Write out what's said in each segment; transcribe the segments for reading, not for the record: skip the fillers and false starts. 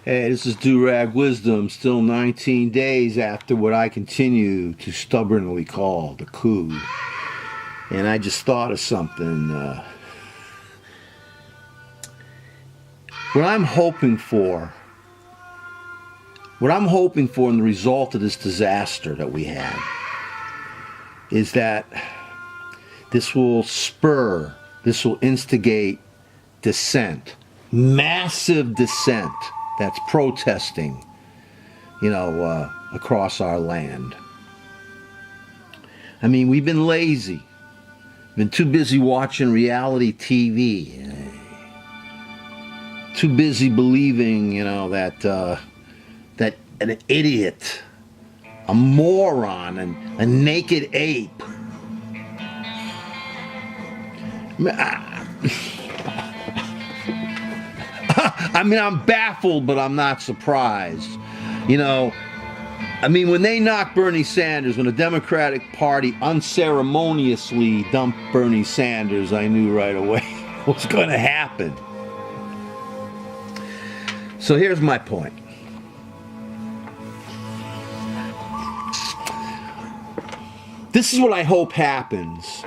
Hey, this is Durag Wisdom, still 19 days after what I continue to stubbornly call the coup. And I just thought of something. What I'm hoping for in the result of this disaster that we had is that this will instigate dissent, massive dissent that's protesting, across our land. I mean, we've been lazy. Been too busy watching reality TV. Too busy believing, that an idiot, a moron, and a naked ape. I mean, I'm baffled, but I'm not surprised. When they knocked Bernie Sanders, when the Democratic Party unceremoniously dumped Bernie Sanders, I knew right away what's going to happen. So here's my point. This is what I hope happens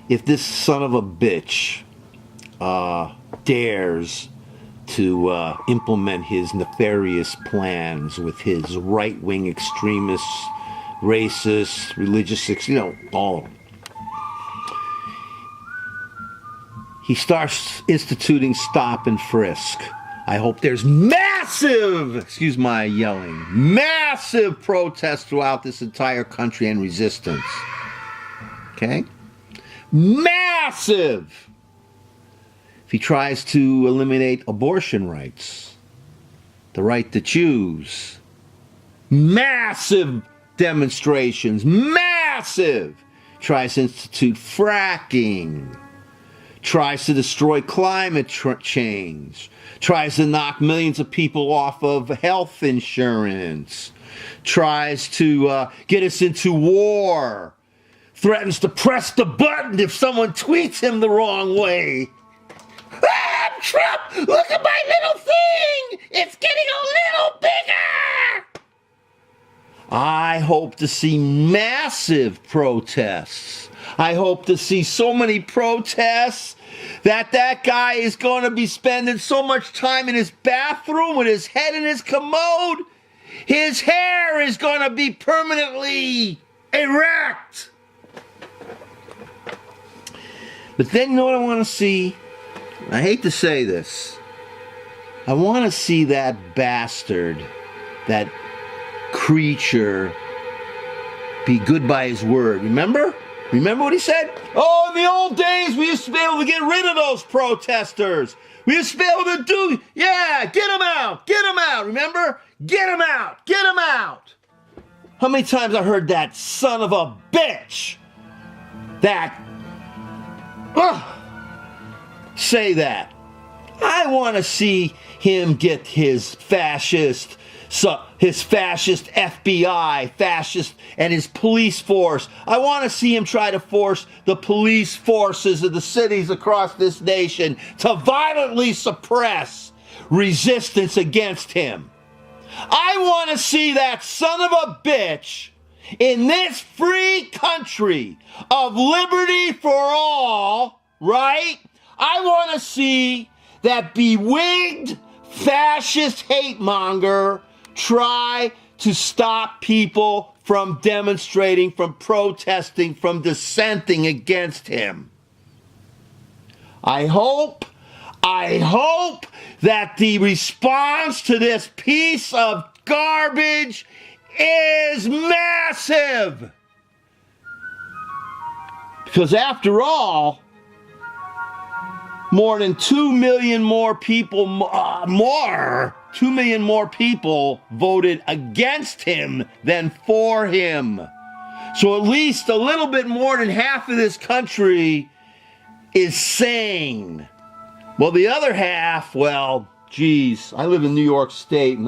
if this son of a bitch dares to implement his nefarious plans with his right-wing extremists, racists, religious, all of them. He starts instituting stop and frisk. I hope there's massive, excuse my yelling, massive protests throughout this entire country and resistance. Okay? Massive! If he tries to eliminate abortion rights, the right to choose, massive demonstrations, massive! Tries to institute fracking, tries to destroy climate change, tries to knock millions of people off of health insurance, tries to get us into war, threatens to press the button if someone tweets him the wrong way. Ah, Trump, look at my little thing! It's getting a little bigger! I hope to see massive protests. I hope to see so many protests that guy is going to be spending so much time in his bathroom with his head in his commode. His hair is going to be permanently erect. But then you know what I want to see? I hate to say this. I want to see that bastard, that creature, be good by his word. Remember? Remember what he said? Oh, in the old days, we used to be able to get rid of those protesters. We used to be able to do, get them out, remember? Get them out. How many times I heard that son of a bitch, say that. I want to see him get his fascist FBI, and his police force. I want to see him try to force the police forces of the cities across this nation to violently suppress resistance against him. I want to see that son of a bitch in this free country of liberty for all, right? I want to see that bewigged fascist hate monger try to stop people from demonstrating, from protesting, from dissenting against him. I hope that the response to this piece of garbage is massive. Because after all, more than 2 million more people, 2 million more people voted against him than for him. So at least a little bit more than half of this country is sane. Well, the other half, geez, I live in New York State, and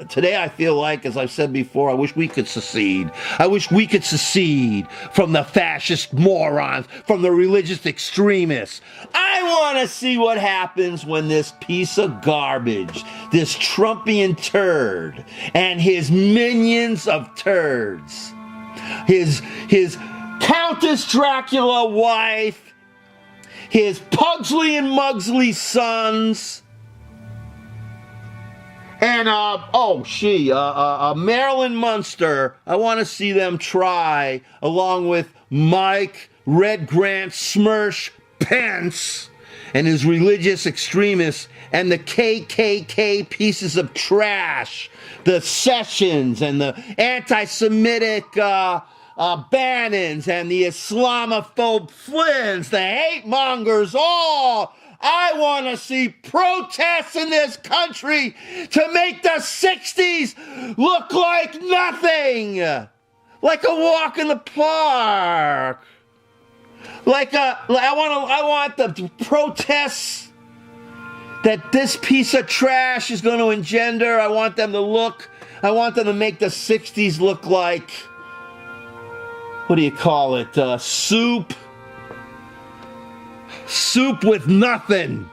today I feel like, as I've said before, I wish we could secede. I wish we could secede from the fascist morons, from the religious extremists. I want to see what happens when this piece of garbage, this Trumpian turd and his minions of turds, his Countess Dracula wife, his Pugsley and Mugsley sons, and Marilyn Munster. I want to see them try, along with Mike Red Grant Smirsh Pence and his religious extremists and the KKK pieces of trash, the Sessions and the anti-Semitic Bannons and the Islamophobe Flynns, the hate mongers, all. I want to see protests in this country to make the 60s look like nothing. Like a walk in the park. I want the protests that this piece of trash is going to engender. I want them to make the 60s look like, what do you call it? Soup with nothing.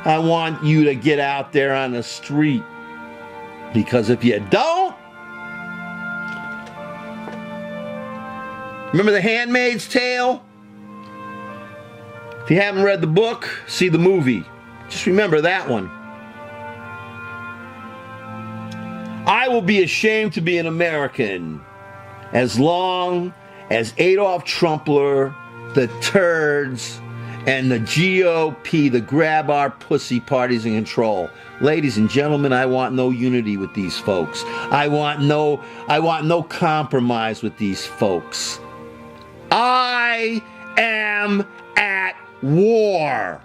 I want you to get out there on the street, because if you don't, remember The Handmaid's Tale? If you haven't read the book, see the movie. Just remember that one. I will be ashamed to be an American as long as Adolf Trumpler, the turds, and the GOP, the grab our pussy parties in control. Ladies and gentlemen, I want no unity with these folks. I want no compromise with these folks. I am at war.